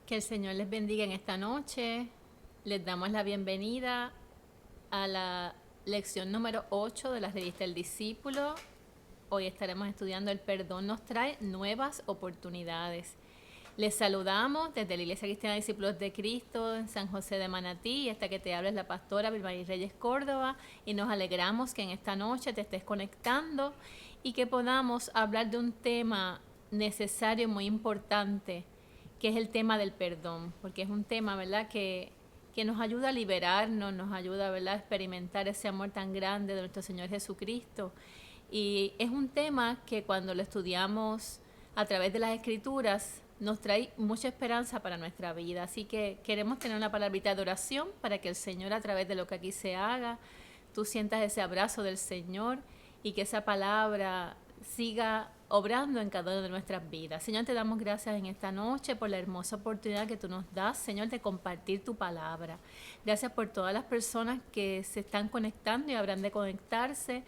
Que el Señor les bendiga en esta noche. Les damos la bienvenida a la lección número 8 de la revista El Discípulo. Hoy estaremos estudiando El perdón nos trae nuevas oportunidades. Les saludamos desde la Iglesia Cristiana de Discípulos de Cristo en San José de Manatí. Y esta que te habla es la pastora Vilmarí Reyes Córdoba. Y nos alegramos que en esta noche te estés conectando y que podamos hablar de un tema necesario, muy importante, que es el tema del perdón, porque es un tema, ¿verdad?, que nos ayuda a liberarnos, nos ayuda, ¿verdad?, a experimentar ese amor tan grande de nuestro Señor Jesucristo. Y es un tema que cuando lo estudiamos a través de las Escrituras nos trae mucha esperanza para nuestra vida. Así que queremos tener una palabrita de oración para que el Señor, a través de lo que aquí se haga, tú sientas ese abrazo del Señor y que esa palabra siga obrando en cada una de nuestras vidas. Señor, te damos gracias en esta noche por la hermosa oportunidad que tú nos das, Señor, de compartir tu palabra. Gracias por todas las personas que se están conectando y habrán de conectarse.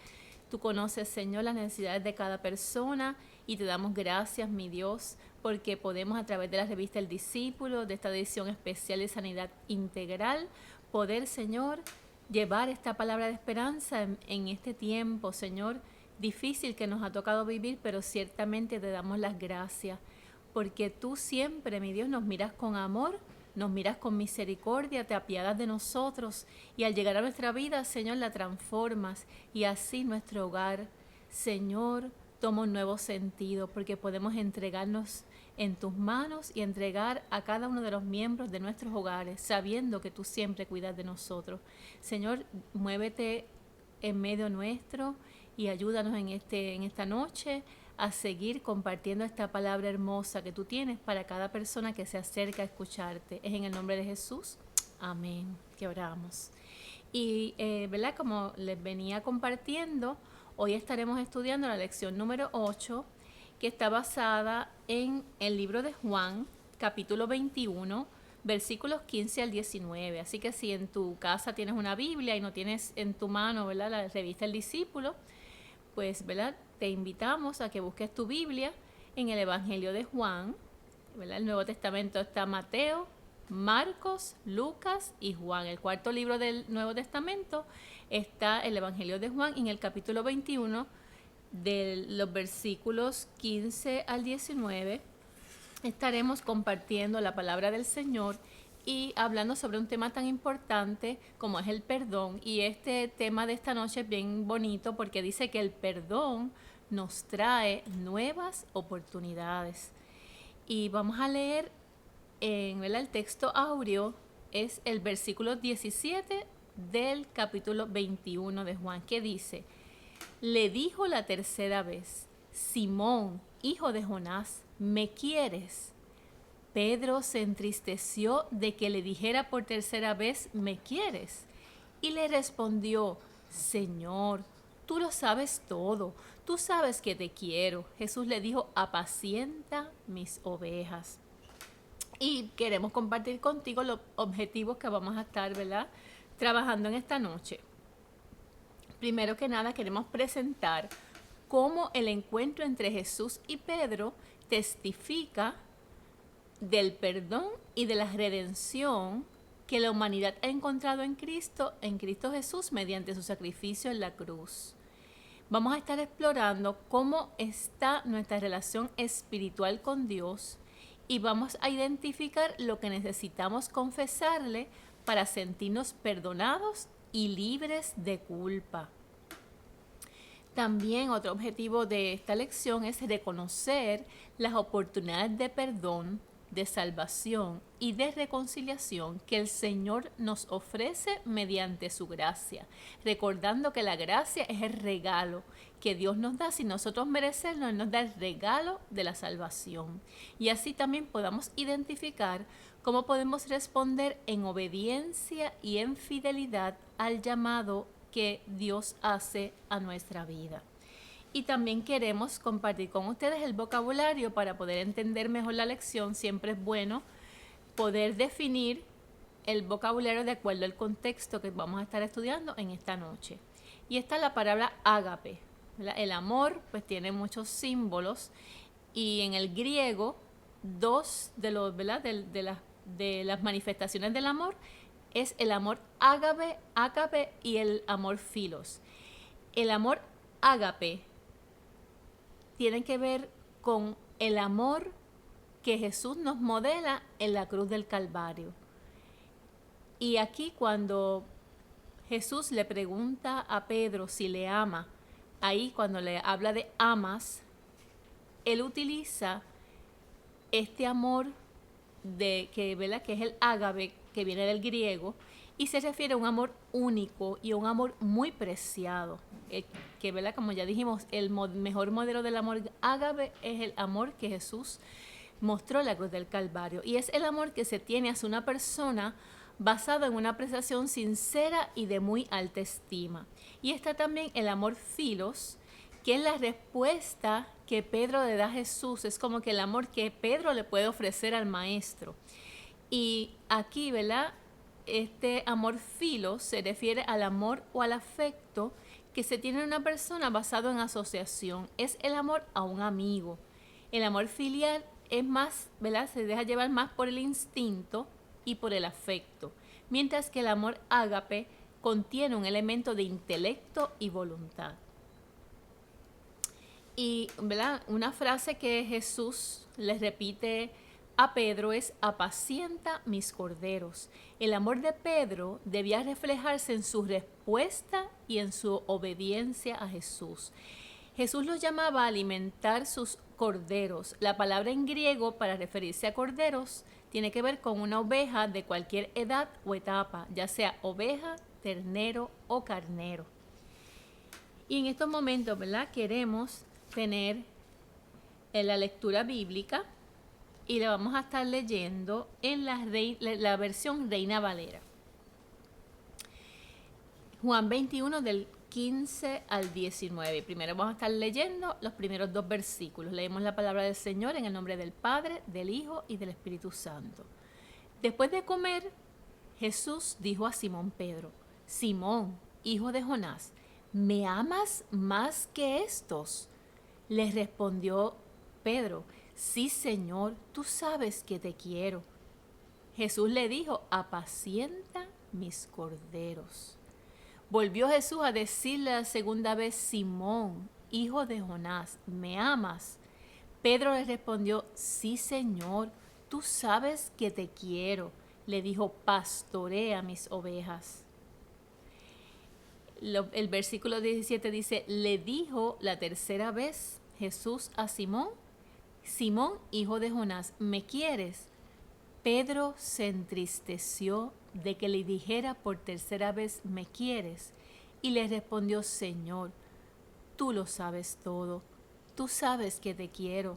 Tú conoces, Señor, las necesidades de cada persona y te damos gracias, mi Dios, porque podemos, a través de la revista El Discípulo, de esta edición especial de Sanidad Integral, poder, Señor, llevar esta palabra de esperanza en este tiempo, Señor, difícil que nos ha tocado vivir, pero ciertamente te damos las gracias, porque tú siempre, mi Dios, nos miras con amor, nos miras con misericordia, te apiadas de nosotros y al llegar a nuestra vida, Señor, la transformas y así nuestro hogar, Señor, toma un nuevo sentido porque podemos entregarnos en tus manos y entregar a cada uno de los miembros de nuestros hogares, sabiendo que tú siempre cuidas de nosotros. Señor, muévete en medio nuestro y ayúdanos en esta noche a seguir compartiendo esta palabra hermosa que tú tienes para cada persona que se acerca a escucharte. Es en el nombre de Jesús. Amén. Que oramos. Y, ¿verdad? Como les venía compartiendo, hoy estaremos estudiando la lección número 8, que está basada en el libro de Juan, capítulo 21, versículos 15 al 19. Así que si en tu casa tienes una Biblia y no tienes en tu mano, ¿verdad?, la revista El Discípulo, pues, ¿verdad?, te invitamos a que busques tu Biblia en el Evangelio de Juan, ¿verdad? El Nuevo Testamento está Mateo, Marcos, Lucas y Juan. El cuarto libro del Nuevo Testamento está el Evangelio de Juan en el capítulo 21, de los versículos 15 al 19. Estaremos compartiendo la palabra del Señor y hablando sobre un tema tan importante como es el perdón. Y este tema de esta noche es bien bonito porque dice que el perdón nos trae nuevas oportunidades. Y vamos a leer ¿verdad? El texto áureo es el versículo 17 del capítulo 21 de Juan, que dice: le dijo la tercera vez: Simón, hijo de Jonás, ¿me quieres? Pedro se entristeció de que le dijera por tercera vez: ¿me quieres? Y le respondió: Señor, tú lo sabes todo, tú sabes que te quiero. Jesús le dijo: apacienta mis ovejas. Y queremos compartir contigo los objetivos que vamos a estar, ¿verdad?, trabajando en esta noche. Primero que nada, queremos presentar cómo el encuentro entre Jesús y Pedro testifica del perdón y de la redención que la humanidad ha encontrado en Cristo Jesús, mediante su sacrificio en la cruz. Vamos a estar explorando cómo está nuestra relación espiritual con Dios y vamos a identificar lo que necesitamos confesarle para sentirnos perdonados y libres de culpa. También otro objetivo de esta lección es reconocer las oportunidades de perdón, de salvación y de reconciliación que el Señor nos ofrece mediante su gracia, recordando que la gracia es el regalo que Dios nos da sin nosotros merecerlo. Él nos da el regalo de la salvación. Y así también podamos identificar cómo podemos responder en obediencia y en fidelidad al llamado que Dios hace a nuestra vida. Y también queremos compartir con ustedes el vocabulario para poder entender mejor la lección. Siempre es bueno poder definir el vocabulario de acuerdo al contexto que vamos a estar estudiando en esta noche. Y está la palabra ágape, ¿verdad? El amor pues tiene muchos símbolos y en el griego dos de los, ¿verdad?, de las de las manifestaciones del amor es el amor ágape y el amor filos. El amor ágape tiene que ver con el amor que Jesús nos modela en la cruz del Calvario. Y aquí cuando Jesús le pregunta a Pedro si le ama, ahí cuando le habla de amas, él utiliza este amor ¿verdad? Que es el ágape, que viene del griego, y se refiere a un amor único y a un amor muy preciado. Que, ¿verdad? Como ya dijimos, el mejor modelo del amor ágape es el amor que Jesús mostró en la cruz del Calvario. Y es el amor que se tiene hacia una persona basado en una apreciación sincera y de muy alta estima. Y está también el amor filos, que es la respuesta que Pedro le da a Jesús. Es como que el amor que Pedro le puede ofrecer al maestro. Y aquí, ¿verdad? Este amor filos se refiere al amor o al afecto que se tiene en una persona basado en asociación. Es el amor a un amigo. El amor filial es más, ¿verdad? Se deja llevar más por el instinto y por el afecto, mientras que el amor ágape contiene un elemento de intelecto y voluntad. Y, ¿verdad? Una frase que Jesús les repite a Pedro es: apacienta mis corderos. El amor de Pedro debía reflejarse en su respuesta y en su obediencia a Jesús. Jesús los llamaba a alimentar sus corderos. La palabra en griego para referirse a corderos tiene que ver con una oveja de cualquier edad o etapa, ya sea oveja, ternero o carnero. Y en estos momentos, ¿verdad? Queremos tener la lectura bíblica y la vamos a estar leyendo en la versión Reina Valera. Juan 21 del 15 al 19. Primero vamos a estar leyendo los primeros 2 versículos. Leemos la palabra del Señor en el nombre del Padre, del Hijo y del Espíritu Santo. Después de comer, Jesús dijo a Simón Pedro: Simón, hijo de Jonás, ¿me amas más que estos? Le respondió Pedro: sí, Señor, tú sabes que te quiero. Jesús le dijo: apacienta mis corderos. Volvió Jesús a decirle la segunda vez: Simón, hijo de Jonás, ¿me amas? Pedro le respondió: sí, Señor, tú sabes que te quiero. Le dijo: pastorea mis ovejas. El versículo 17 dice: le dijo la tercera vez Jesús a Simón: Simón, hijo de Jonás, ¿me quieres? Pedro se entristeció de que le dijera por tercera vez: ¿me quieres? Y le respondió: Señor, tú lo sabes todo, tú sabes que te quiero.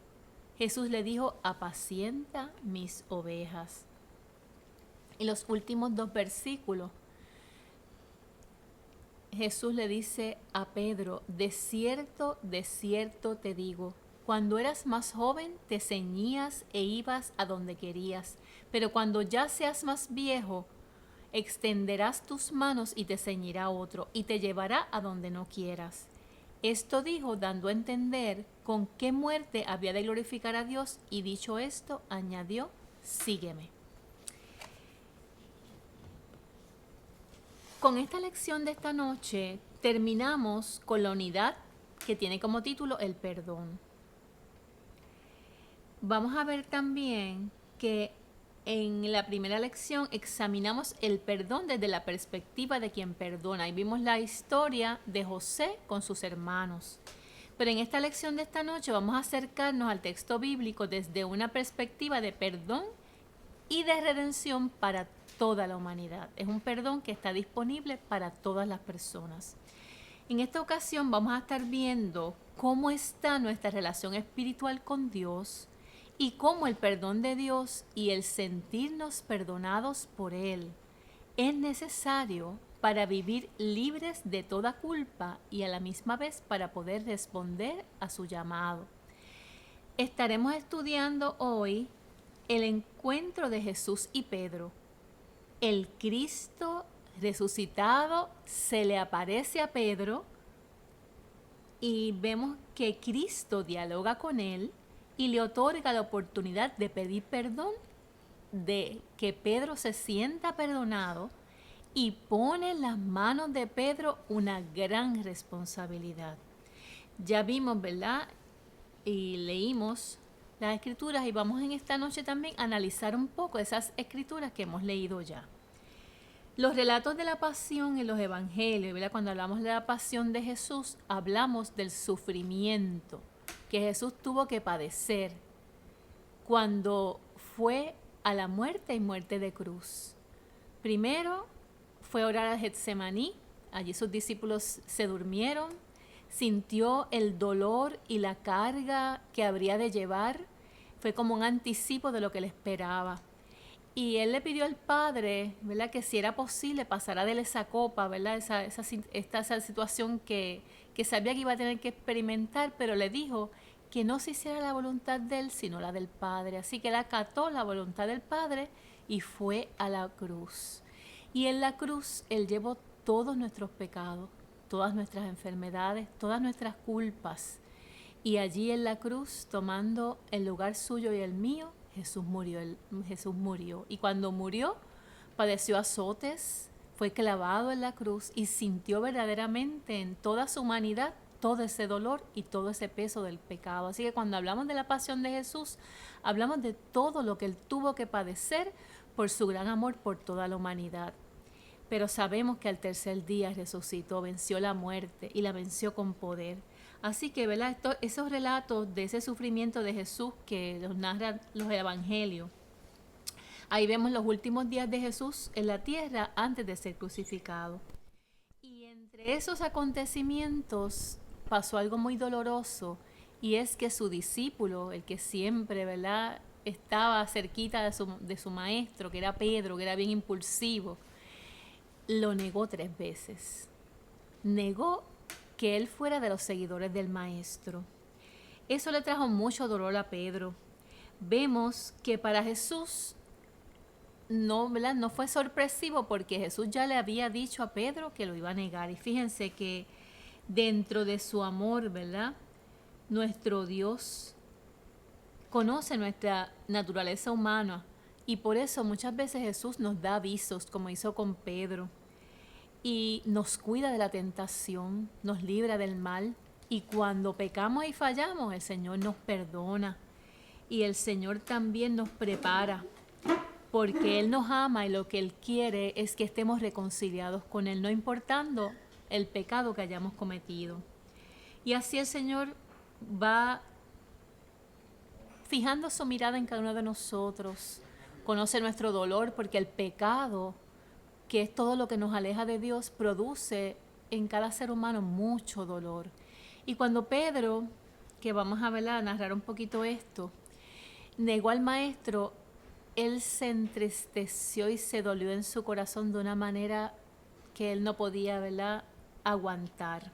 Jesús le dijo: apacienta mis ovejas. Y los últimos 2 versículos, Jesús le dice a Pedro: de cierto te digo, cuando eras más joven te ceñías e ibas a donde querías, pero cuando ya seas más viejo, extenderás tus manos y te ceñirá otro, y te llevará a donde no quieras. Esto dijo dando a entender con qué muerte había de glorificar a Dios, y dicho esto, añadió: sígueme. Con esta lección de esta noche terminamos con la unidad que tiene como título el perdón. Vamos a ver también que en la primera lección examinamos el perdón desde la perspectiva de quien perdona y vimos la historia de José con sus hermanos. Pero en esta lección de esta noche vamos a acercarnos al texto bíblico desde una perspectiva de perdón y de redención para toda la humanidad. Es un perdón que está disponible para todas las personas. En esta ocasión vamos a estar viendo cómo está nuestra relación espiritual con Dios y cómo el perdón de Dios y el sentirnos perdonados por Él es necesario para vivir libres de toda culpa y a la misma vez para poder responder a su llamado. Estaremos estudiando hoy el encuentro de Jesús y Pedro. El Cristo resucitado se le aparece a Pedro y vemos que Cristo dialoga con él y le otorga la oportunidad de pedir perdón de que Pedro se sienta perdonado y pone en las manos de Pedro una gran responsabilidad. Ya vimos, ¿verdad? Y leímos las escrituras y vamos en esta noche también a analizar un poco esas escrituras que hemos leído ya. Los relatos de la pasión en los evangelios, ¿verdad? Cuando hablamos de la pasión de Jesús, hablamos del sufrimiento que Jesús tuvo que padecer cuando fue a la muerte y muerte de cruz. Primero fue a orar a Getsemaní, allí sus discípulos se durmieron, sintió el dolor y la carga que habría de llevar, fue como un anticipo de lo que le esperaba. Y él le pidió al Padre, ¿verdad?, que si era posible pasara de él esa copa, ¿verdad?, esa situación que sabía que iba a tener que experimentar, pero le dijo que no se hiciera la voluntad de él, sino la del Padre. Así que él acató la voluntad del Padre y fue a la cruz. Y en la cruz él llevó todos nuestros pecados, todas nuestras enfermedades, todas nuestras culpas. Y allí en la cruz, tomando el lugar suyo y el mío, Jesús murió. Y cuando murió, padeció azotes, fue clavado en la cruz y sintió verdaderamente en toda su humanidad todo ese dolor y todo ese peso del pecado. Así que cuando hablamos de la pasión de Jesús, hablamos de todo lo que él tuvo que padecer por su gran amor por toda la humanidad. Pero sabemos que al tercer día resucitó, venció la muerte y la venció con poder. Así que, ¿verdad?, esos relatos de ese sufrimiento de Jesús que los narran los evangelios, ahí vemos los últimos días de Jesús en la tierra antes de ser crucificado. Y entre esos acontecimientos pasó algo muy doloroso, y es que su discípulo, el que siempre, ¿verdad?, estaba cerquita de su maestro, que era Pedro, que era bien impulsivo, lo negó 3 veces. Negó que él fuera de los seguidores del maestro. Eso le trajo mucho dolor a Pedro. Vemos que para Jesús no fue sorpresivo, porque Jesús ya le había dicho a Pedro que lo iba a negar. Y fíjense que dentro de su amor, ¿verdad?, nuestro Dios conoce nuestra naturaleza humana, y por eso muchas veces Jesús nos da avisos, como hizo con Pedro, y nos cuida de la tentación, nos libra del mal. Y cuando pecamos y fallamos, el Señor nos perdona, y el Señor también nos prepara, porque Él nos ama y lo que Él quiere es que estemos reconciliados con Él, no importando el pecado que hayamos cometido. Y así el Señor va fijando su mirada en cada uno de nosotros. Conoce nuestro dolor, porque el pecado, que es todo lo que nos aleja de Dios, produce en cada ser humano mucho dolor. Y cuando Pedro, que vamos a narrar un poquito esto, negó al maestro, él se entristeció y se dolió en su corazón de una manera que él no podía, aguantar.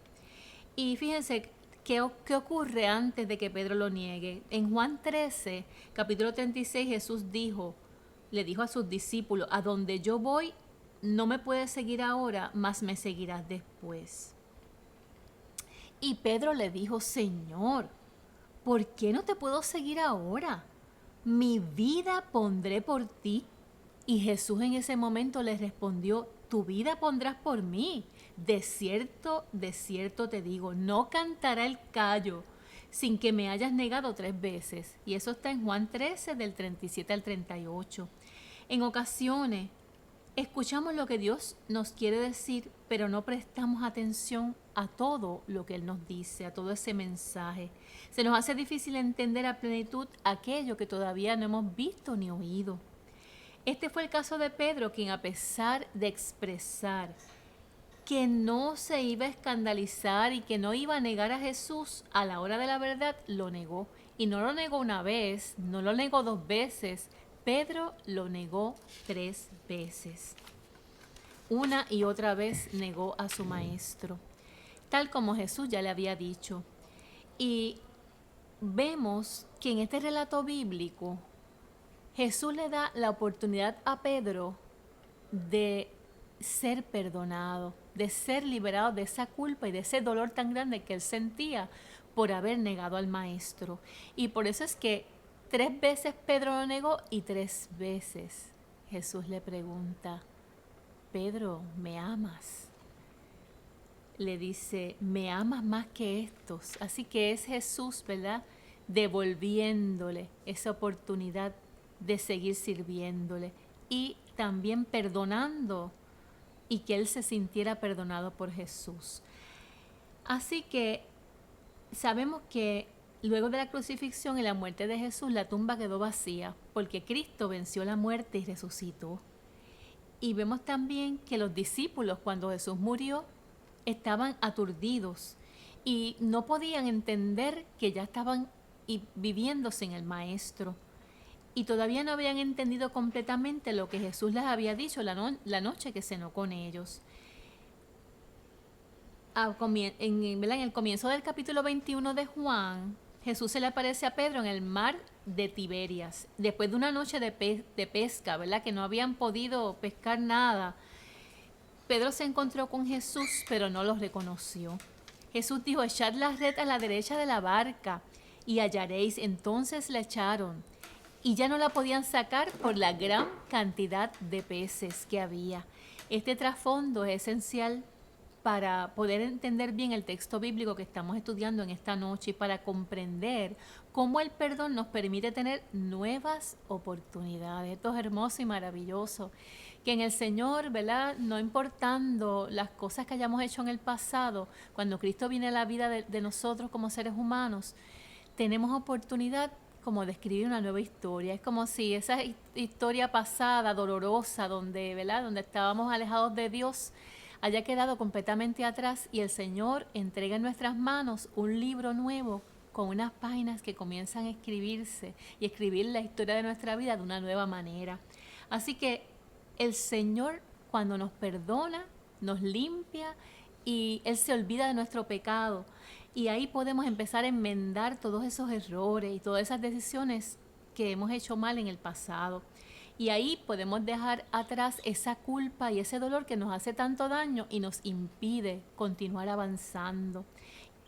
Y fíjense, ¿qué ocurre antes de que Pedro lo niegue? En Juan 13, capítulo 36, Jesús le dijo a sus discípulos: a donde yo voy, no me puedes seguir ahora, mas me seguirás después. Y Pedro le dijo: Señor, ¿por qué no te puedo seguir ahora? Mi vida pondré por ti. Y Jesús en ese momento le respondió: tu vida pondrás por mí. De cierto te digo, no cantará el gallo sin que me hayas negado 3 veces. Y eso está en Juan 13, del 37 al 38. En ocasiones escuchamos lo que Dios nos quiere decir, pero no prestamos atención a todo lo que Él nos dice, a todo ese mensaje. Se nos hace difícil entender a plenitud aquello que todavía no hemos visto ni oído. Este fue el caso de Pedro, quien, a pesar de expresar que no se iba a escandalizar y que no iba a negar a Jesús, a la hora de la verdad lo negó. Y no lo negó una vez, no lo negó 2 veces, Pedro lo negó 3 veces. Una y otra vez negó a su maestro, tal como Jesús ya le había dicho. Y vemos que en este relato bíblico, Jesús le da la oportunidad a Pedro de ser perdonado, de ser liberado de esa culpa y de ese dolor tan grande que él sentía por haber negado al maestro. Y por eso es que 3 veces Pedro lo negó y 3 veces Jesús le pregunta, Pedro, ¿me amas? Le dice, ¿me amas más que estos? Así que es Jesús, ¿verdad? Devolviéndole esa oportunidad de seguir sirviéndole y también perdonando y que él se sintiera perdonado por Jesús. Así que sabemos que luego de la crucifixión y la muerte de Jesús, la tumba quedó vacía porque Cristo venció la muerte y resucitó. Y vemos también que los discípulos, cuando Jesús murió, estaban aturdidos y no podían entender que ya estaban viviendo sin el Maestro. Y todavía no habían entendido completamente lo que Jesús les había dicho la noche que cenó con ellos. En el comienzo del capítulo 21 de Juan, Jesús se le aparece a Pedro en el mar de Tiberias, después de una noche de pesca, ¿verdad? Que no habían podido pescar nada. Pedro se encontró con Jesús, pero no lo reconoció. Jesús dijo, echad la red a la derecha de la barca y hallaréis. Entonces la echaron y ya no la podían sacar por la gran cantidad de peces que había. Este trasfondo es esencial para poder entender bien el texto bíblico que estamos estudiando en esta noche y para comprender cómo el perdón nos permite tener nuevas oportunidades. Esto es hermoso y maravilloso. Que en el Señor, ¿verdad? No importando las cosas que hayamos hecho en el pasado, cuando Cristo viene a la vida de nosotros como seres humanos, tenemos oportunidad como de escribir una nueva historia. Es como si esa historia pasada, dolorosa, ¿verdad? Donde estábamos alejados de Dios, haya quedado completamente atrás y el Señor entrega en nuestras manos un libro nuevo con unas páginas que comienzan a escribirse y escribir la historia de nuestra vida de una nueva manera. Así que el Señor, cuando nos perdona, nos limpia y Él se olvida de nuestro pecado. Y ahí podemos empezar a enmendar todos esos errores y todas esas decisiones que hemos hecho mal en el pasado. Y ahí podemos dejar atrás esa culpa y ese dolor que nos hace tanto daño y nos impide continuar avanzando.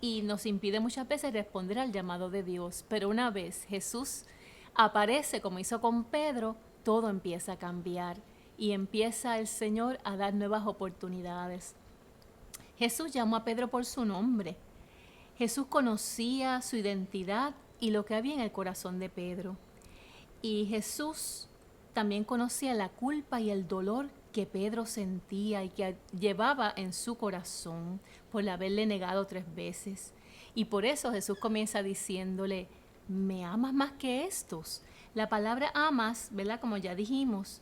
Y nos impide muchas veces responder al llamado de Dios. Pero una vez Jesús aparece, como hizo con Pedro, todo empieza a cambiar. Y empieza el Señor a dar nuevas oportunidades. Jesús llamó a Pedro por su nombre. Jesús conocía su identidad y lo que había en el corazón de Pedro. Y Jesús también conocía la culpa y el dolor que Pedro sentía y que llevaba en su corazón por haberle negado 3 veces. Y por eso Jesús comienza diciéndole, ¿me amas más que estos? La palabra amas, ¿verdad? Como ya dijimos,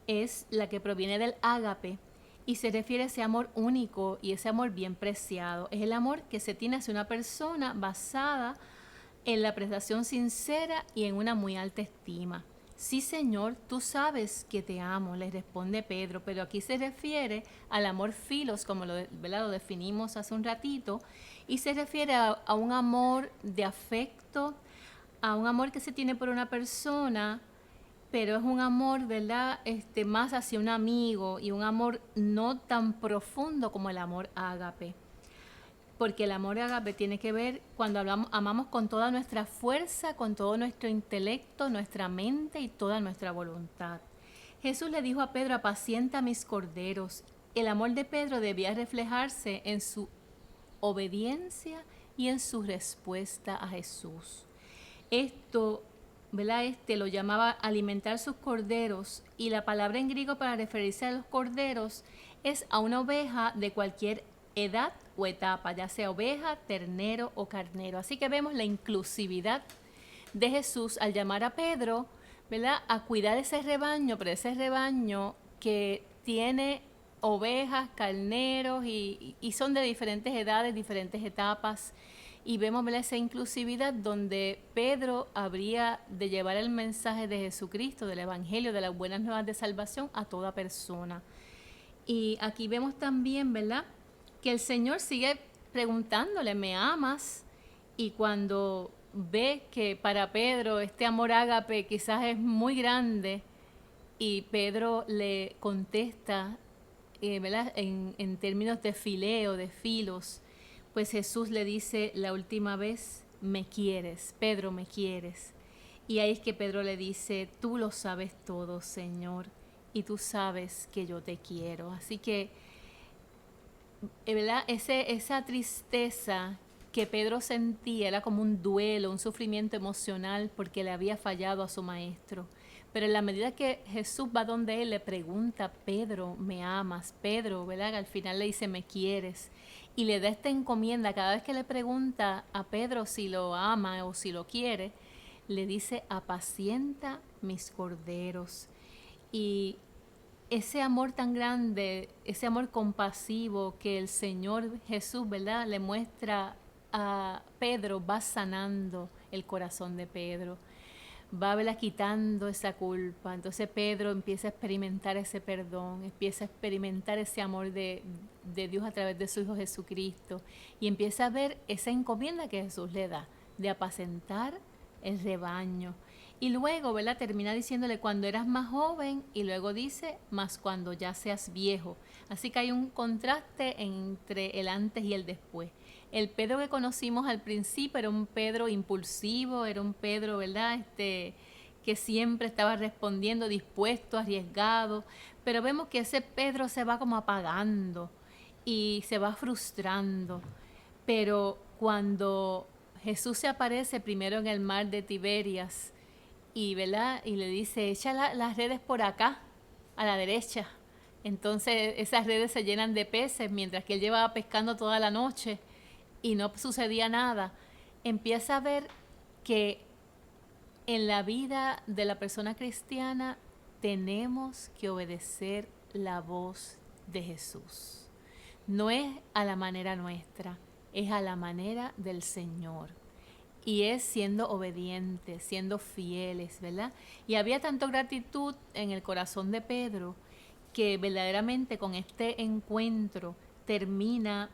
es la que proviene del ágape y se refiere a ese amor único y ese amor bien preciado. Es el amor que se tiene hacia una persona basada en la prestación sincera y en una muy alta estima. Sí, Señor, tú sabes que te amo, le responde Pedro, pero aquí se refiere al amor filos, como lo definimos hace un ratito, y se refiere a un amor de afecto, a un amor que se tiene por una persona, pero es un amor, ¿verdad? Más hacia un amigo y un amor no tan profundo como el amor ágape. Porque el amor ágape tiene que ver cuando amamos con toda nuestra fuerza, con todo nuestro intelecto, nuestra mente y toda nuestra voluntad. Jesús le dijo a Pedro, apacienta mis corderos. El amor de Pedro debía reflejarse en su obediencia y en su respuesta a Jesús. Esto, ¿verdad? Lo llamaba alimentar sus corderos, y la palabra en griego para referirse a los corderos es a una oveja de cualquier edad o etapa, ya sea oveja, ternero o carnero. Así que vemos la inclusividad de Jesús al llamar a Pedro, ¿verdad?, a cuidar ese rebaño, pero ese rebaño que tiene ovejas, carneros y son de diferentes edades, diferentes etapas. Y vemos, ¿verdad?, esa inclusividad donde Pedro habría de llevar el mensaje de Jesucristo, del Evangelio, de las buenas nuevas de salvación a toda persona. Y aquí vemos también, ¿verdad?, que el Señor sigue preguntándole, ¿me amas? Y cuando ve que para Pedro este amor ágape quizás es muy grande, y Pedro le contesta, ¿verdad?, en términos de fileo, de filos, pues Jesús le dice la última vez, me quieres, Pedro, me quieres. Y ahí es que Pedro le dice, tú lo sabes todo, Señor, y tú sabes que yo te quiero. Así que, ¿verdad? Esa tristeza que Pedro sentía era como un duelo, un sufrimiento emocional porque le había fallado a su maestro. Pero en la medida que Jesús va donde él, le pregunta, Pedro, ¿me amas? Pedro, ¿verdad? Al final le dice, ¿me quieres? Y le da esta encomienda. Cada vez que le pregunta a Pedro si lo ama o si lo quiere, le dice, apacienta mis corderos. Y ese amor tan grande, ese amor compasivo que el Señor Jesús, ¿verdad?, le muestra a Pedro, va sanando el corazón de Pedro, va, ¿verdad?, quitando esa culpa. Entonces Pedro empieza a experimentar ese perdón, empieza a experimentar ese amor de Dios a través de su Hijo Jesucristo, y empieza a ver esa encomienda que Jesús le da de apacentar el rebaño. Y luego, ¿verdad?, termina diciéndole cuando eras más joven, y luego dice, más cuando ya seas viejo. Así que hay un contraste entre el antes y el después. El Pedro que conocimos al principio era un Pedro impulsivo, era un Pedro, ¿verdad?, que siempre estaba respondiendo, dispuesto, arriesgado. Pero vemos que ese Pedro se va como apagando y se va frustrando. Pero cuando Jesús se aparece primero en el mar de Tiberias, y, ¿verdad?, y le dice, echa las redes por acá, a la derecha. Entonces esas redes se llenan de peces mientras que él llevaba pescando toda la noche y no sucedía nada. Empieza a ver que en la vida de la persona cristiana tenemos que obedecer la voz de Jesús. No es a la manera nuestra, es a la manera del Señor. Y es siendo obedientes, siendo fieles, ¿verdad? Y había tanto gratitud en el corazón de Pedro que verdaderamente con este encuentro termina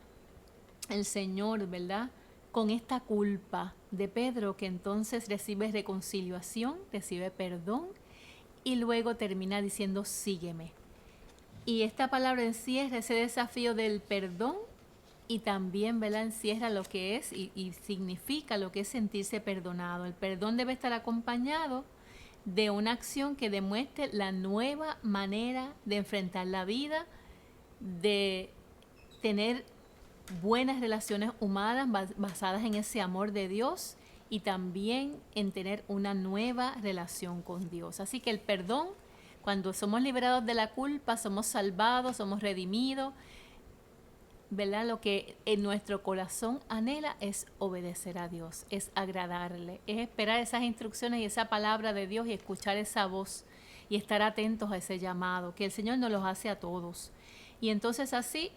el Señor, ¿verdad?, con esta culpa de Pedro, que entonces recibe reconciliación, recibe perdón, y luego termina diciendo, sígueme. Y esta palabra encierra ese desafío del perdón, y también, ¿verdad?, encierra lo que es y significa lo que es sentirse perdonado. El perdón debe estar acompañado de una acción que demuestre la nueva manera de enfrentar la vida, de tener buenas relaciones humanas basadas en ese amor de Dios, y también en tener una nueva relación con Dios. Así que el perdón, cuando somos liberados de la culpa, somos salvados, somos redimidos, ¿verdad? Lo que en nuestro corazón anhela es obedecer a Dios, es agradarle, es esperar esas instrucciones y esa palabra de Dios y escuchar esa voz y estar atentos a ese llamado, que el Señor nos los hace a todos. Y entonces así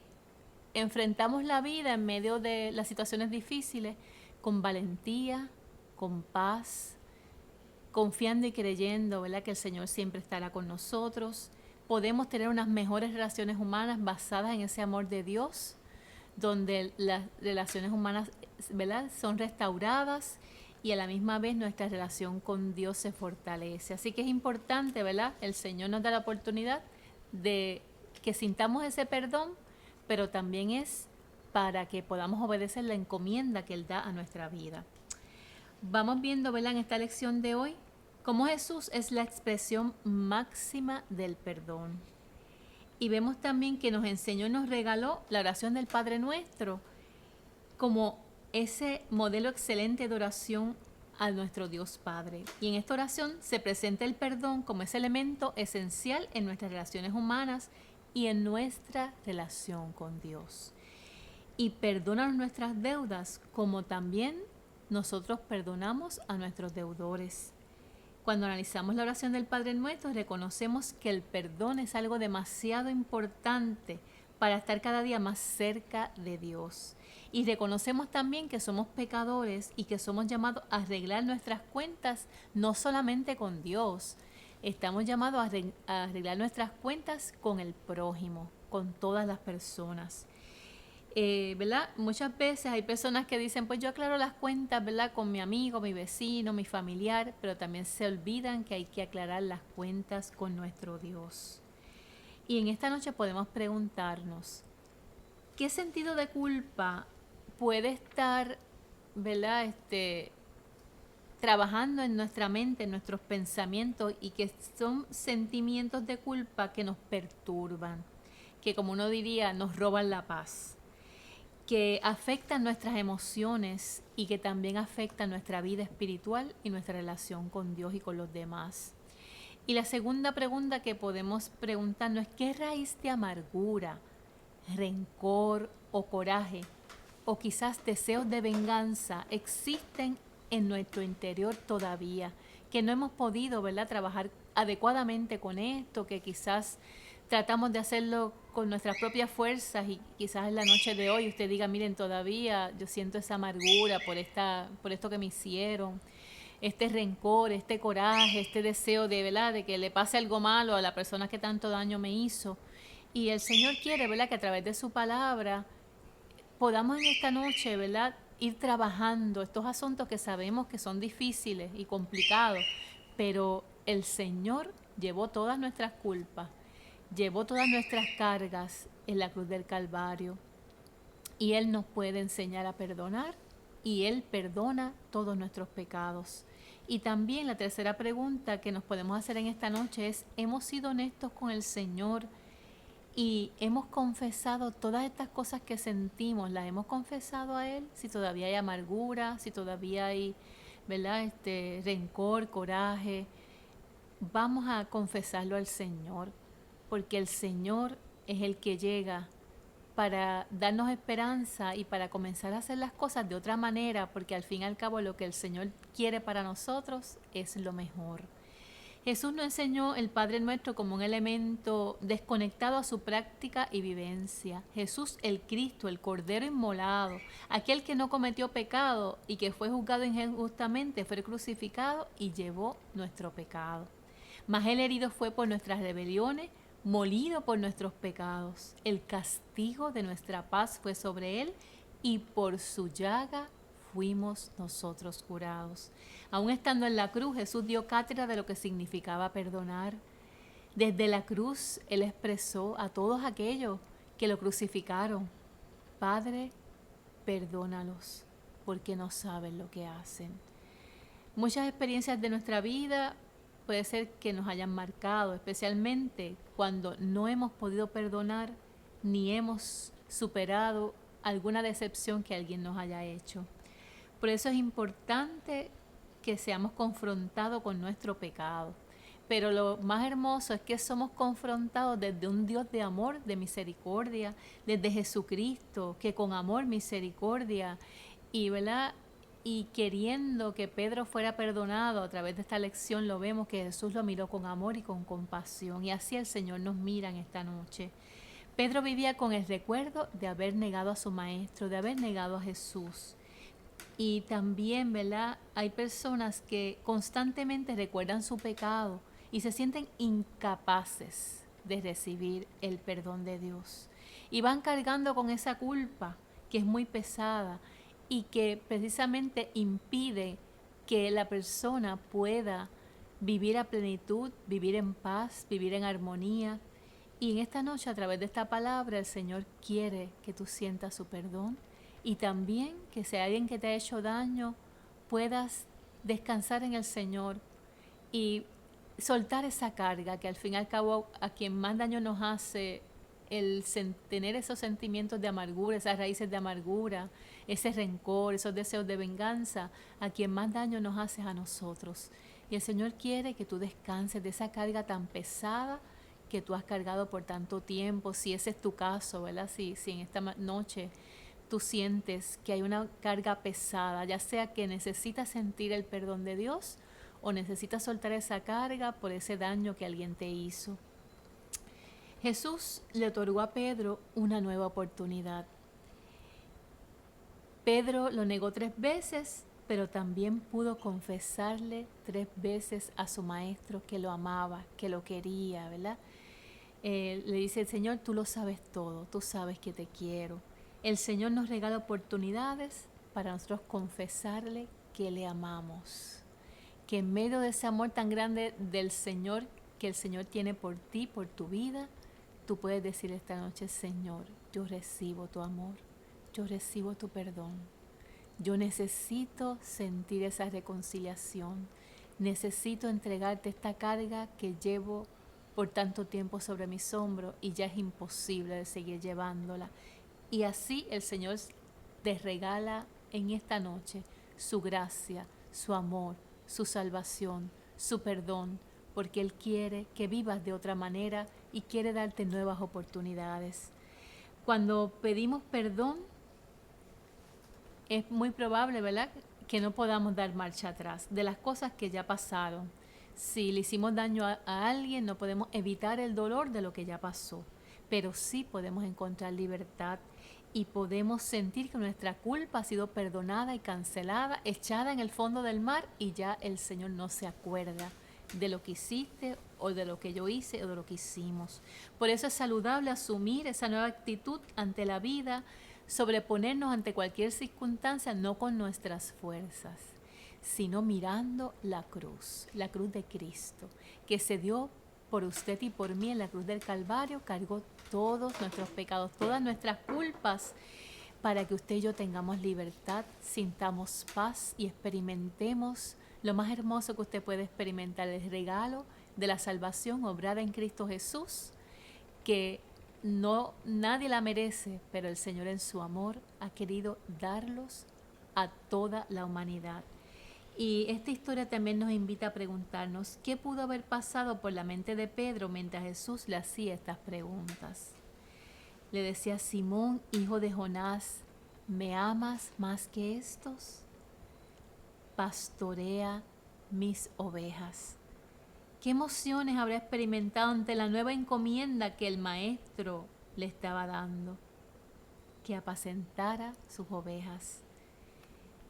enfrentamos la vida en medio de las situaciones difíciles con valentía, con paz, confiando y creyendo, ¿verdad?, que el Señor siempre estará con nosotros. Podemos tener unas mejores relaciones humanas basadas en ese amor de Dios, donde las relaciones humanas, ¿verdad?, son restauradas, y a la misma vez nuestra relación con Dios se fortalece. Así que es importante, ¿verdad? El Señor nos da la oportunidad de que sintamos ese perdón, pero también es para que podamos obedecer la encomienda que Él da a nuestra vida. Vamos viendo, ¿verdad?, en esta lección de hoy, cómo Jesús es la expresión máxima del perdón. Y vemos también que nos enseñó y nos regaló la oración del Padre Nuestro como ese modelo excelente de oración a nuestro Dios Padre. Y en esta oración se presenta el perdón como ese elemento esencial en nuestras relaciones humanas y en nuestra relación con Dios. Y perdónanos nuestras deudas como también nosotros perdonamos a nuestros deudores. Cuando analizamos la oración del Padre Nuestro, reconocemos que el perdón es algo demasiado importante para estar cada día más cerca de Dios. Y reconocemos también que somos pecadores y que somos llamados a arreglar nuestras cuentas, no solamente con Dios. Estamos llamados a arreglar nuestras cuentas con el prójimo, con todas las personas. ¿Verdad? Muchas veces hay personas que dicen, pues yo aclaro las cuentas, ¿verdad?, con mi amigo, mi vecino, mi familiar, pero también se olvidan que hay que aclarar las cuentas con nuestro Dios. Y en esta noche podemos preguntarnos, ¿qué sentido de culpa puede estar, ¿verdad?, trabajando en nuestra mente, en nuestros pensamientos, y que son sentimientos de culpa que nos perturban, que como uno diría, nos roban la paz, que afectan nuestras emociones y que también afectan nuestra vida espiritual y nuestra relación con Dios y con los demás. Y la segunda pregunta que podemos preguntarnos es: ¿qué raíz de amargura, rencor o coraje, o quizás deseos de venganza, existen en nuestro interior todavía, que no hemos podido, ¿verdad?, trabajar adecuadamente con esto, que quizás tratamos de hacerlo con nuestras propias fuerzas, y quizás en la noche de hoy usted diga: miren, todavía yo siento esa amargura por esto que me hicieron, este rencor, este coraje, este deseo de, ¿verdad?, de que le pase algo malo a la persona que tanto daño me hizo. Y el Señor quiere, ¿verdad?, que a través de su palabra podamos en esta noche, ¿verdad?, ir trabajando estos asuntos que sabemos que son difíciles y complicados, pero el Señor llevó todas nuestras culpas, llevó todas nuestras cargas en la cruz del Calvario, y Él nos puede enseñar a perdonar, y Él perdona todos nuestros pecados. Y también la tercera pregunta que nos podemos hacer en esta noche es: ¿hemos sido honestos con el Señor y hemos confesado todas estas cosas que sentimos? ¿Las hemos confesado a Él? Si todavía hay amargura, si todavía hay, ¿verdad?, rencor, coraje, vamos a confesarlo al Señor, porque el Señor es el que llega para darnos esperanza y para comenzar a hacer las cosas de otra manera, porque al fin y al cabo lo que el Señor quiere para nosotros es lo mejor. Jesús nos enseñó el Padre Nuestro como un elemento desconectado a su práctica y vivencia. Jesús, el Cristo, el Cordero inmolado, aquel que no cometió pecado y que fue juzgado injustamente, fue crucificado y llevó nuestro pecado. Mas Él herido fue por nuestras rebeliones, molido por nuestros pecados. El castigo de nuestra paz fue sobre Él, y por su llaga fuimos nosotros curados. Aún estando en la cruz, Jesús dio cátedra de lo que significaba perdonar. Desde la cruz, Él expresó a todos aquellos que lo crucificaron: Padre, perdónalos, porque no saben lo que hacen. Muchas experiencias de nuestra vida puede ser que nos hayan marcado, especialmente cuando no hemos podido perdonar ni hemos superado alguna decepción que alguien nos haya hecho. Por eso es importante que seamos confrontados con nuestro pecado. Pero lo más hermoso es que somos confrontados desde un Dios de amor, de misericordia, desde Jesucristo, que con amor, misericordia y, ¿verdad?, y queriendo que Pedro fuera perdonado, a través de esta lección lo vemos que Jesús lo miró con amor y con compasión, y así el Señor nos mira en esta noche. Pedro vivía con el recuerdo de haber negado a su maestro, de haber negado a Jesús. Y también, ¿verdad?, hay personas que constantemente recuerdan su pecado y se sienten incapaces de recibir el perdón de Dios. Y van cargando con esa culpa que es muy pesada y que precisamente impide que la persona pueda vivir a plenitud, vivir en paz, vivir en armonía. Y en esta noche, a través de esta palabra, el Señor quiere que tú sientas su perdón, y también que si hay alguien que te ha hecho daño, puedas descansar en el Señor y soltar esa carga, que al fin y al cabo a quien más daño nos hace el tener esos sentimientos de amargura, esas raíces de amargura, ese rencor, esos deseos de venganza, a quien más daño nos hace a nosotros. Y el Señor quiere que tú descanses de esa carga tan pesada que tú has cargado por tanto tiempo. Si ese es tu caso, ¿verdad? Si en esta noche tú sientes que hay una carga pesada, ya sea que necesitas sentir el perdón de Dios o necesitas soltar esa carga por ese daño que alguien te hizo. Jesús le otorgó a Pedro una nueva oportunidad. Pedro lo negó 3 veces, pero también pudo confesarle 3 veces a su maestro que lo amaba, que lo quería, ¿verdad? Le dice: el Señor, tú lo sabes todo, tú sabes que te quiero. El Señor nos regala oportunidades para nosotros confesarle que le amamos, que en medio de ese amor tan grande del Señor, que el Señor tiene por ti, por tu vida, tú puedes decir esta noche: Señor, yo recibo tu amor, yo recibo tu perdón, Yo necesito sentir esa reconciliación. Necesito entregarte esta carga que llevo por tanto tiempo sobre mis hombros y ya es imposible de seguir llevándola. Y así el Señor te regala en esta noche su gracia, su amor, su salvación, su perdón, porque Él quiere que vivas de otra manera y quiere darte nuevas oportunidades. Cuando pedimos perdón, es muy probable, ¿verdad?, que no podamos dar marcha atrás de las cosas que ya pasaron. Si le hicimos daño a alguien, no podemos evitar el dolor de lo que ya pasó, pero sí podemos encontrar libertad y podemos sentir que nuestra culpa ha sido perdonada y cancelada, echada en el fondo del mar, y ya el Señor no se acuerda de lo que hiciste o de lo que yo hice o de lo que hicimos. Por eso es saludable asumir esa nueva actitud ante la vida, sobreponernos ante cualquier circunstancia, no con nuestras fuerzas, sino mirando la cruz de Cristo, que se dio por usted y por mí en la cruz del Calvario, cargó todos nuestros pecados, todas nuestras culpas, para que usted y yo tengamos libertad, sintamos paz y experimentemos lo más hermoso que usted puede experimentar, el regalo de la salvación obrada en Cristo Jesús, que nadie la merece, pero el Señor en su amor ha querido darlos a toda la humanidad. Y esta historia también nos invita a preguntarnos qué pudo haber pasado por la mente de Pedro mientras Jesús le hacía estas preguntas. Le decía: Simón, hijo de Jonás, ¿me amas más que estos? Pastorea mis ovejas. ¿Qué emociones habrá experimentado ante la nueva encomienda que el maestro le estaba dando? Que apacentara sus ovejas.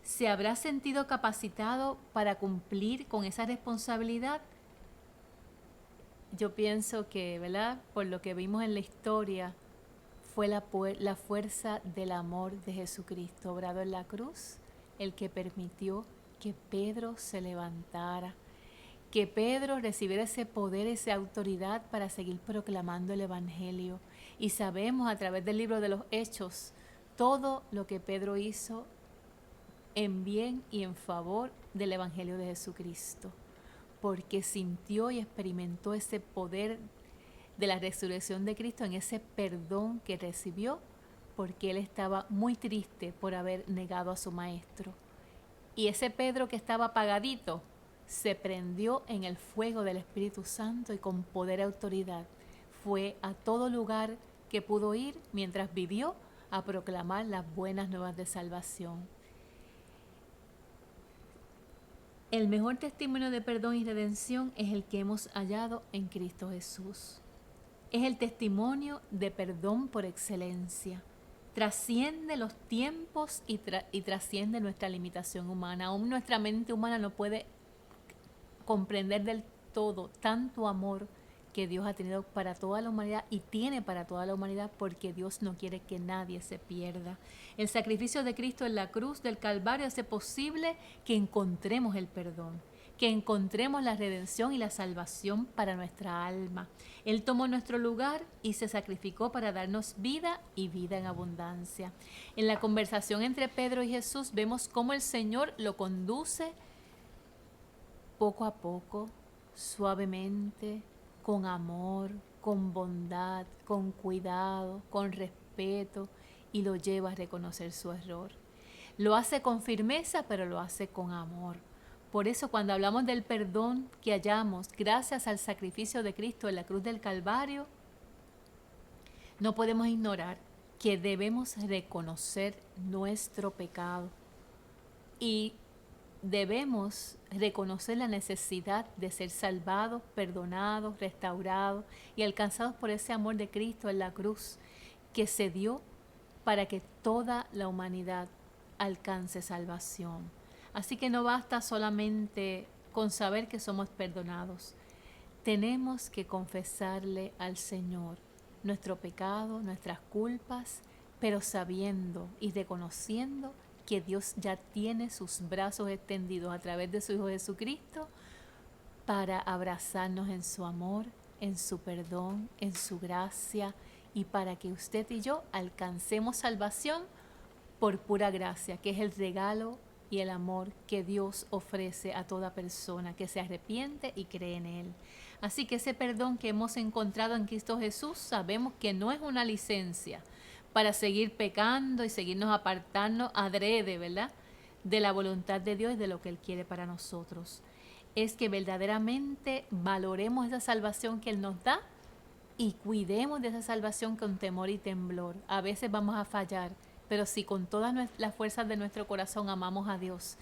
¿Se habrá sentido capacitado para cumplir con esa responsabilidad? Yo pienso que, ¿verdad?, por lo que vimos en la historia, fue la fuerza del amor de Jesucristo obrado en la cruz el que permitió que Pedro se levantara, que Pedro recibiera ese poder, esa autoridad para seguir proclamando el Evangelio. Y sabemos a través del libro de los Hechos todo lo que Pedro hizo en bien y en favor del Evangelio de Jesucristo, porque sintió y experimentó ese poder de la resurrección de Cristo en ese perdón que recibió, porque él estaba muy triste por haber negado a su maestro. Y ese Pedro que estaba apagadito se prendió en el fuego del Espíritu Santo y con poder y autoridad fue a todo lugar que pudo ir mientras vivió a proclamar las buenas nuevas de salvación. El mejor testimonio de perdón y redención es el que hemos hallado en Cristo Jesús. Es el testimonio de perdón por excelencia. Trasciende los tiempos y trasciende nuestra limitación humana. Aún nuestra mente humana no puede comprender del todo tanto amor que Dios ha tenido para toda la humanidad y tiene para toda la humanidad, porque Dios no quiere que nadie se pierda. El sacrificio de Cristo en la cruz del Calvario hace posible que encontremos el perdón, que encontremos la redención y la salvación para nuestra alma. Él tomó nuestro lugar y se sacrificó para darnos vida y vida en abundancia. En la conversación entre Pedro y Jesús vemos cómo el Señor lo conduce poco a poco, suavemente, con amor, con bondad, con cuidado, con respeto, y lo lleva a reconocer su error. Lo hace con firmeza, pero lo hace con amor. Por eso cuando hablamos del perdón que hallamos gracias al sacrificio de Cristo en la cruz del Calvario, no podemos ignorar que debemos reconocer nuestro pecado y debemos reconocer la necesidad de ser salvados, perdonados, restaurados y alcanzados por ese amor de Cristo en la cruz, que se dio para que toda la humanidad alcance salvación. Así que no basta solamente con saber que somos perdonados. Tenemos que confesarle al Señor nuestro pecado, nuestras culpas, pero sabiendo y reconociendo que Dios ya tiene sus brazos extendidos a través de su Hijo Jesucristo para abrazarnos en su amor, en su perdón, en su gracia, y para que usted y yo alcancemos salvación por pura gracia, que es el regalo y el amor que Dios ofrece a toda persona que se arrepiente y cree en Él. Así que ese perdón que hemos encontrado en Cristo Jesús, sabemos que no es una licencia para seguir pecando y seguirnos apartando adrede, ¿verdad?, de la voluntad de Dios y de lo que Él quiere para nosotros. Es que verdaderamente valoremos esa salvación que Él nos da y cuidemos de esa salvación con temor y temblor. A veces vamos a fallar, pero si con todas las fuerzas de nuestro corazón amamos a Dios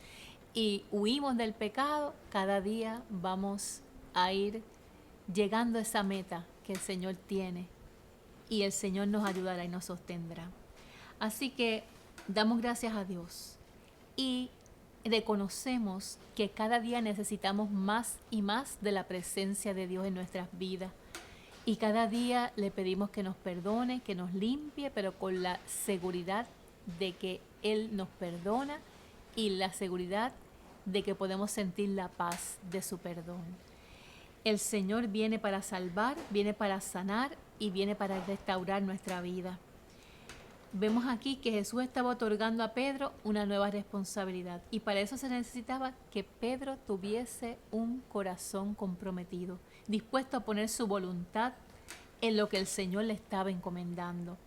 y huimos del pecado, cada día vamos a ir llegando a esa meta que el Señor tiene, y el Señor nos ayudará y nos sostendrá. Así que damos gracias a Dios y reconocemos que cada día necesitamos más y más de la presencia de Dios en nuestras vidas. Y cada día le pedimos que nos perdone, que nos limpie, pero con la seguridad de que Él nos perdona y la seguridad de que podemos sentir la paz de su perdón. El Señor viene para salvar, viene para sanar y viene para restaurar nuestra vida. Vemos aquí que Jesús estaba otorgando a Pedro una nueva responsabilidad, y para eso se necesitaba que Pedro tuviese un corazón comprometido, dispuesto a poner su voluntad en lo que el Señor le estaba encomendando.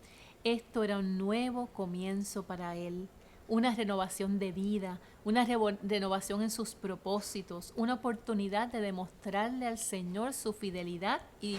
Esto era un nuevo comienzo para él, una renovación de vida, una renovación en sus propósitos, una oportunidad de demostrarle al Señor su fidelidad y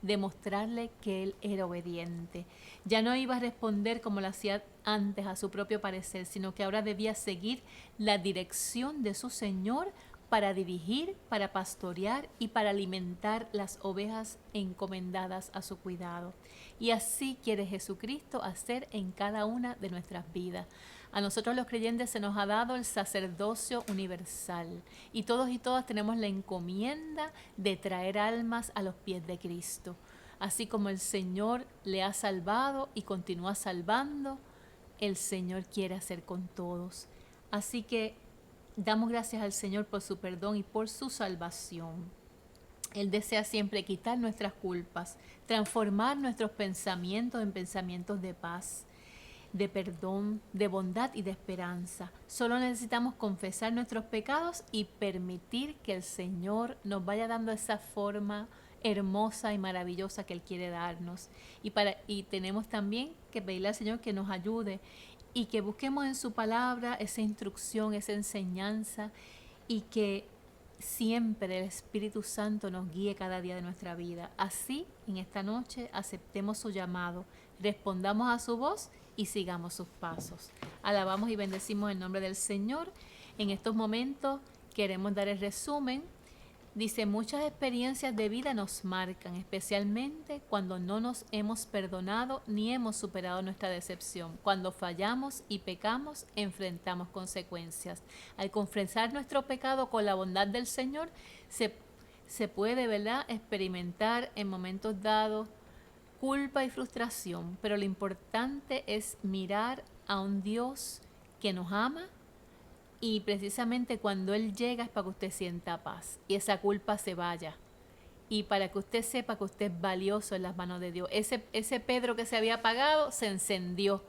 demostrarle que Él era obediente. Ya no iba a responder como lo hacía antes a su propio parecer, sino que ahora debía seguir la dirección de su Señor para dirigir, para pastorear y para alimentar las ovejas encomendadas a su cuidado. Y así quiere Jesucristo hacer en cada una de nuestras vidas. A nosotros los creyentes se nos ha dado el sacerdocio universal, y todos y todas tenemos la encomienda de traer almas a los pies de Cristo. Así como el Señor le ha salvado y continúa salvando, el Señor quiere hacer con todos. Así que damos gracias al Señor por su perdón y por su salvación. Él desea siempre quitar nuestras culpas, transformar nuestros pensamientos en pensamientos de paz, de perdón, de bondad y de esperanza. Solo necesitamos confesar nuestros pecados y permitir que el Señor nos vaya dando esa forma hermosa y maravillosa que Él quiere darnos. Y tenemos también que pedirle al Señor que nos ayude y que busquemos en su palabra esa instrucción, esa enseñanza, y que siempre el Espíritu Santo nos guíe cada día de nuestra vida. Así, en esta noche, aceptemos su llamado, respondamos a su voz y sigamos sus pasos. Alabamos y bendecimos el nombre del Señor. En estos momentos queremos dar el resumen. Dice, muchas experiencias de vida nos marcan, especialmente cuando no nos hemos perdonado ni hemos superado nuestra decepción. Cuando fallamos y pecamos, enfrentamos consecuencias. Al confesar nuestro pecado con la bondad del Señor, se puede, ¿verdad?, experimentar en momentos dados culpa y frustración, pero lo importante es mirar a un Dios que nos ama, y precisamente cuando Él llega es para que usted sienta paz y esa culpa se vaya, y para que usted sepa que usted es valioso en las manos de Dios. Ese Pedro que se había apagado se encendió,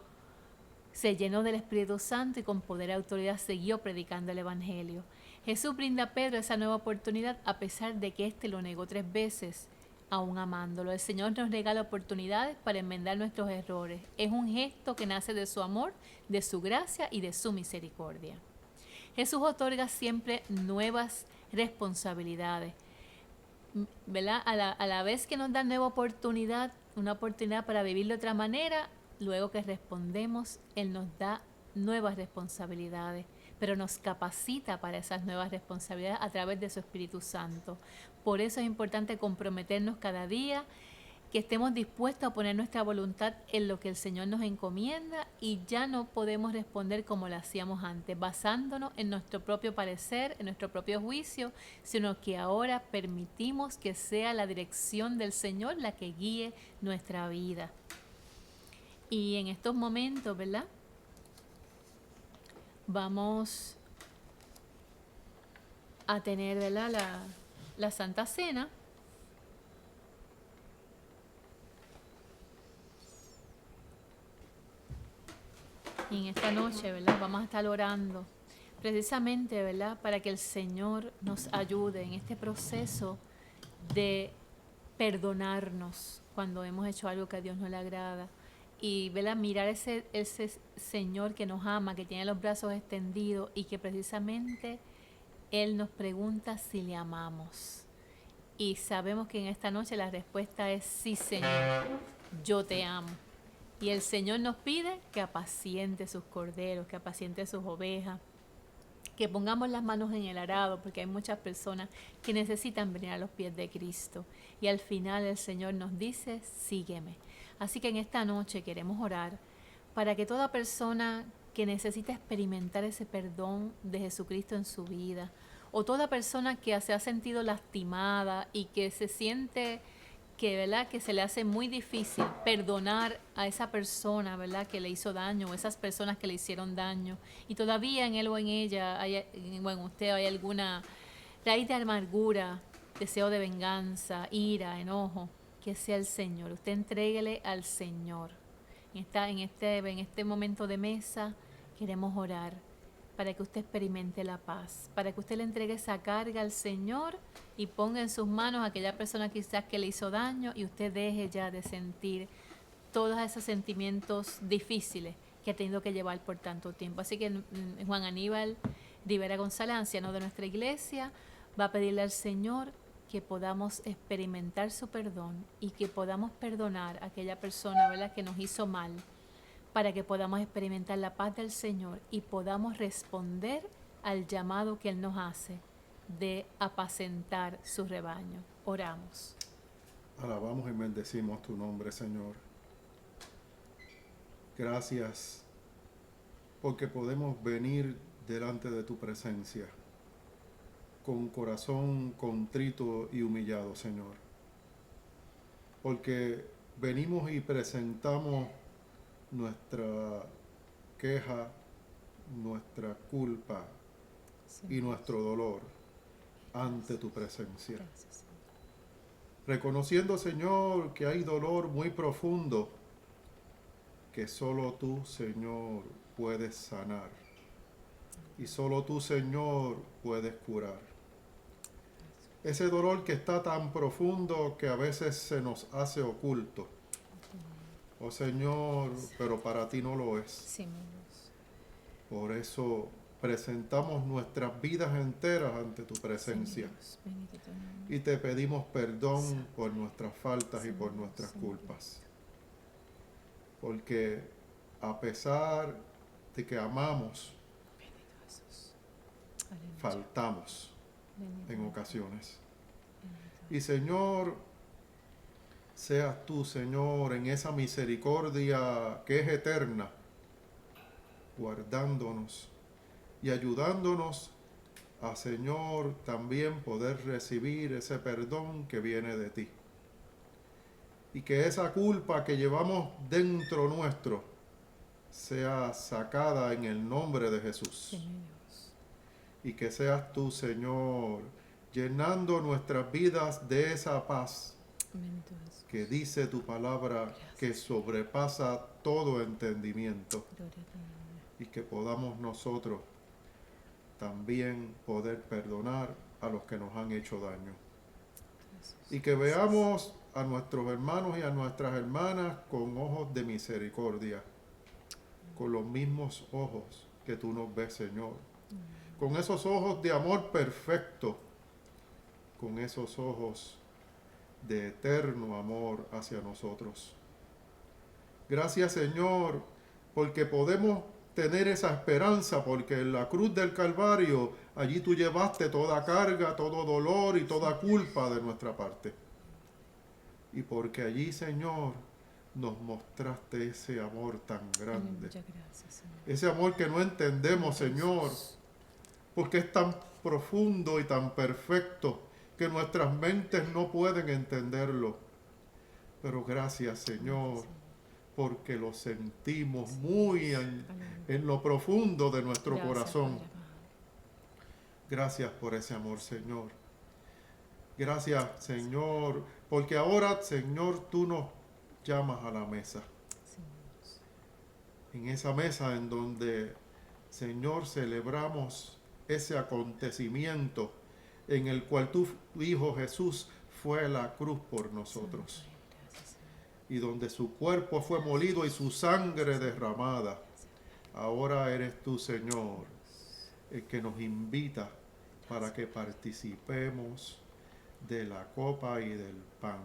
se llenó del Espíritu Santo y con poder y autoridad siguió predicando el Evangelio. Jesús brinda a Pedro esa nueva oportunidad a pesar de que éste lo negó 3 veces, aún amándolo. El Señor nos regala oportunidades para enmendar nuestros errores. Es un gesto que nace de su amor, de su gracia y de su misericordia. Jesús otorga siempre nuevas responsabilidades, ¿verdad? A la vez que nos da nueva oportunidad, una oportunidad para vivir de otra manera, luego que respondemos, Él nos da nuevas responsabilidades, pero nos capacita para esas nuevas responsabilidades a través de su Espíritu Santo. Por eso es importante comprometernos cada día, que estemos dispuestos a poner nuestra voluntad en lo que el Señor nos encomienda, y ya no podemos responder como lo hacíamos antes, basándonos en nuestro propio parecer, en nuestro propio juicio, sino que ahora permitimos que sea la dirección del Señor la que guíe nuestra vida. Y en estos momentos, ¿verdad?, vamos a tener, ¿verdad?, la Santa Cena. Y en esta noche, ¿verdad? Vamos a estar orando precisamente, ¿verdad? Para que el Señor nos ayude en este proceso de perdonarnos cuando hemos hecho algo que a Dios no le agrada. Y, ¿verdad? Mirar ese Señor que nos ama, que tiene los brazos extendidos y que precisamente Él nos pregunta si le amamos. Y sabemos que en esta noche la respuesta es sí, Señor, yo te amo. Y el Señor nos pide que apaciente sus corderos, que apaciente sus ovejas, que pongamos las manos en el arado, porque hay muchas personas que necesitan venir a los pies de Cristo. Y al final el Señor nos dice, sígueme. Así que en esta noche queremos orar para que toda persona que necesita experimentar ese perdón de Jesucristo en su vida, o toda persona que se ha sentido lastimada y que se siente que, ¿verdad?, que se le hace muy difícil perdonar a esa persona, ¿verdad?, que le hizo daño, o esas personas que le hicieron daño, y todavía en él o en ella, o en usted hay alguna raíz de amargura, deseo de venganza, ira, enojo, que sea el Señor. Usted entréguele al Señor. En este momento de mesa queremos orar para que usted experimente la paz, para que usted le entregue esa carga al Señor y ponga en sus manos a aquella persona quizás que le hizo daño, y usted deje ya de sentir todos esos sentimientos difíciles que ha tenido que llevar por tanto tiempo. Así que Juan Aníbal Rivera González, anciano de nuestra iglesia, va a pedirle al Señor que podamos experimentar su perdón y que podamos perdonar a aquella persona, ¿verdad?, que nos hizo mal, para que podamos experimentar la paz del Señor y podamos responder al llamado que Él nos hace de apacentar su rebaño. Oramos. Alabamos y bendecimos tu nombre, Señor. Gracias porque podemos venir delante de tu presencia con un corazón contrito y humillado, Señor. Porque venimos y presentamos nuestra queja, nuestra culpa y nuestro dolor ante tu presencia. Reconociendo, Señor, que hay dolor muy profundo que solo tú, Señor, puedes sanar. Y solo tú, Señor, puedes curar. Ese dolor que está tan profundo que a veces se nos hace oculto. Oh Señor, pero para ti no lo es. Sí, mi Dios. Por eso presentamos nuestras vidas enteras ante tu presencia. Sí, Dios, Y te pedimos perdón por nuestras faltas y por nuestras culpas. Porque a pesar de que amamos, faltamos en ocasiones. Y Señor, seas tú, Señor, en esa misericordia que es eterna, guardándonos y ayudándonos a, Señor, también poder recibir ese perdón que viene de ti. Y que esa culpa que llevamos dentro nuestro sea sacada en el nombre de Jesús. Sí, mi Dios. Y que seas tú, Señor, llenando nuestras vidas de esa paz que dice tu palabra, que sobrepasa todo entendimiento. Y que podamos nosotros también poder perdonar a los que nos han hecho daño. Y que veamos a nuestros hermanos y a nuestras hermanas con ojos de misericordia, con los mismos ojos que tú nos ves, Señor. Con esos ojos de amor perfecto, con esos ojos de eterno amor hacia nosotros. Gracias, Señor, porque podemos tener esa esperanza, porque en la cruz del Calvario, allí tú llevaste toda carga, todo dolor y toda culpa de nuestra parte. Y porque allí, Señor, nos mostraste ese amor tan grande. Gracias, Señor. Ese amor que no entendemos, Señor, porque es tan profundo y tan perfecto que nuestras mentes no pueden entenderlo. Pero gracias, Señor, porque lo sentimos muy en lo profundo de nuestro corazón. Gracias por ese amor, Señor. Gracias, Señor, porque ahora, Señor, tú nos llamas a la mesa. en esa mesa en donde, Señor, celebramos ese acontecimiento en el cual tu Hijo Jesús fue a la cruz por nosotros, y donde su cuerpo fue molido y su sangre derramada. Ahora eres tú, Señor, el que nos invita para que participemos de la copa y del pan,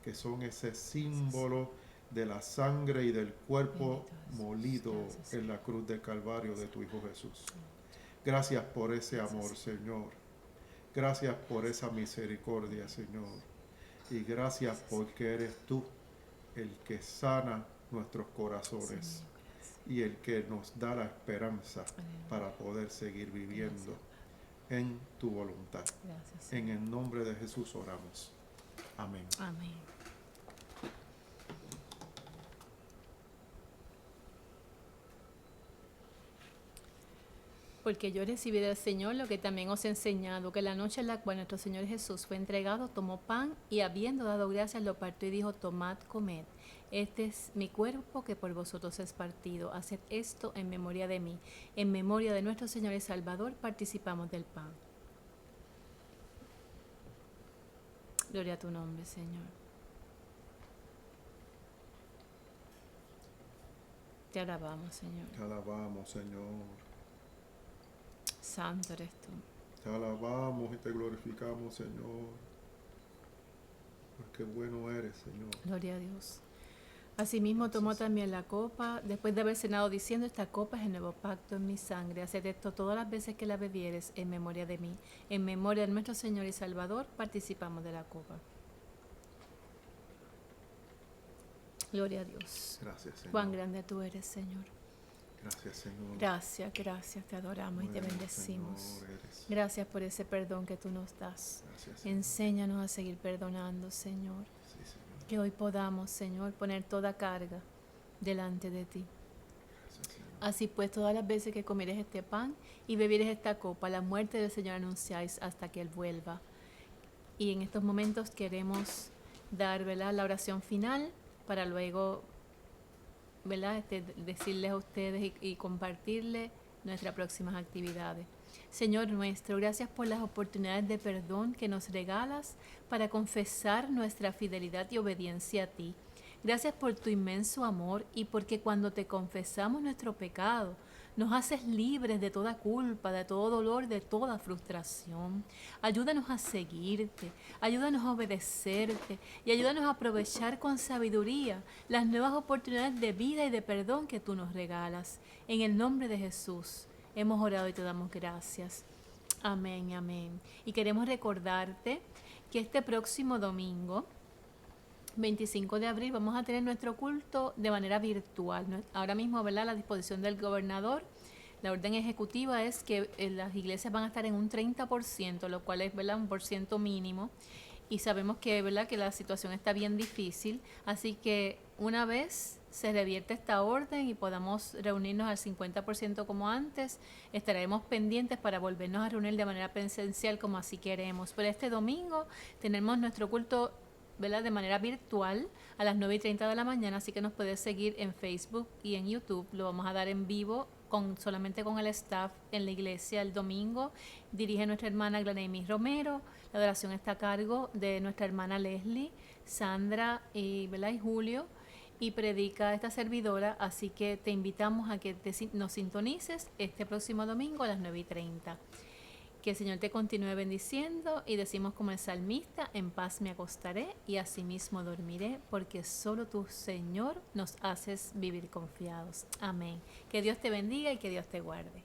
que son ese símbolo de la sangre y del cuerpo molido en la cruz del Calvario de tu Hijo Jesús. Gracias por ese amor, Señor. Gracias por esa misericordia, Señor. Y gracias porque eres tú el que sana nuestros corazones y el que nos da la esperanza para poder seguir viviendo en tu voluntad. En el nombre de Jesús oramos. Amén. Amén. Porque yo recibí del Señor lo que también os he enseñado, que la noche en la cual nuestro Señor Jesús fue entregado, tomó pan y habiendo dado gracias lo partió y dijo: tomad, comed, este es mi cuerpo que por vosotros es partido, haced esto en memoria de mí. En memoria de nuestro Señor y Salvador participamos del pan. Gloria a tu nombre, Señor. Te alabamos, Señor. Te alabamos, Señor. Santo eres tú. Te alabamos y te glorificamos, Señor. Porque bueno eres, Señor. Gloria a Dios. Asimismo tomó también la copa, después de haber cenado, diciendo: esta copa es el nuevo pacto en mi sangre. Haced esto todas las veces que la bebieres en memoria de mí. En memoria de nuestro Señor y Salvador participamos de la copa. Gloria a Dios. Gracias, Señor. Cuán grande tú eres, Señor. Gracias, Señor. Gracias, gracias, te adoramos y te Bueno, bendecimos. Señor, eres. Gracias por ese perdón que tú nos das. Gracias, Señor. Enséñanos a seguir perdonando, Señor. Sí, Señor. Que hoy podamos, Señor, poner toda carga delante de ti. Gracias, Señor. Así pues, todas las veces que comieres este pan y bebieres esta copa, la muerte del Señor anunciáis hasta que Él vuelva. Y en estos momentos queremos dar, ¿verdad?, la oración final para luego, ¿verdad?, decirles a ustedes y compartirles nuestras próximas actividades. Señor nuestro, gracias por las oportunidades de perdón que nos regalas para confesar nuestra fidelidad y obediencia a ti. Gracias por tu inmenso amor y porque cuando te confesamos nuestro pecado, nos haces libres de toda culpa, de todo dolor, de toda frustración. Ayúdanos a seguirte, ayúdanos a obedecerte y ayúdanos a aprovechar con sabiduría las nuevas oportunidades de vida y de perdón que tú nos regalas. En el nombre de Jesús hemos orado y te damos gracias. Amén, amén. Y queremos recordarte que este próximo domingo, 25 de abril, vamos a tener nuestro culto de manera virtual. Ahora mismo, ¿verdad?, a la disposición del gobernador, la orden ejecutiva es que las iglesias van a estar en un 30%, lo cual es, ¿verdad?, un % mínimo. Y sabemos que, ¿verdad?, que la situación está bien difícil. Así que una vez se revierte esta orden y podamos reunirnos al 50% como antes, estaremos pendientes para volvernos a reunir de manera presencial como así queremos. Pero este domingo tenemos nuestro culto, ¿verdad?, de manera virtual a las 9:30 de la mañana, así que nos puedes seguir en Facebook y en YouTube. Lo vamos a dar en vivo solamente con el staff en la iglesia el domingo. Dirige nuestra hermana Glenemis Romero. La adoración está a cargo de nuestra hermana Leslie, Sandra ¿verdad?, y Julio. Y predica esta servidora, así que te invitamos a que nos sintonices este próximo domingo a las 9:30. Que el Señor te continúe bendiciendo y decimos como el salmista: en paz me acostaré y asimismo dormiré, porque solo tú, Señor, nos haces vivir confiados. Amén. Que Dios te bendiga y que Dios te guarde.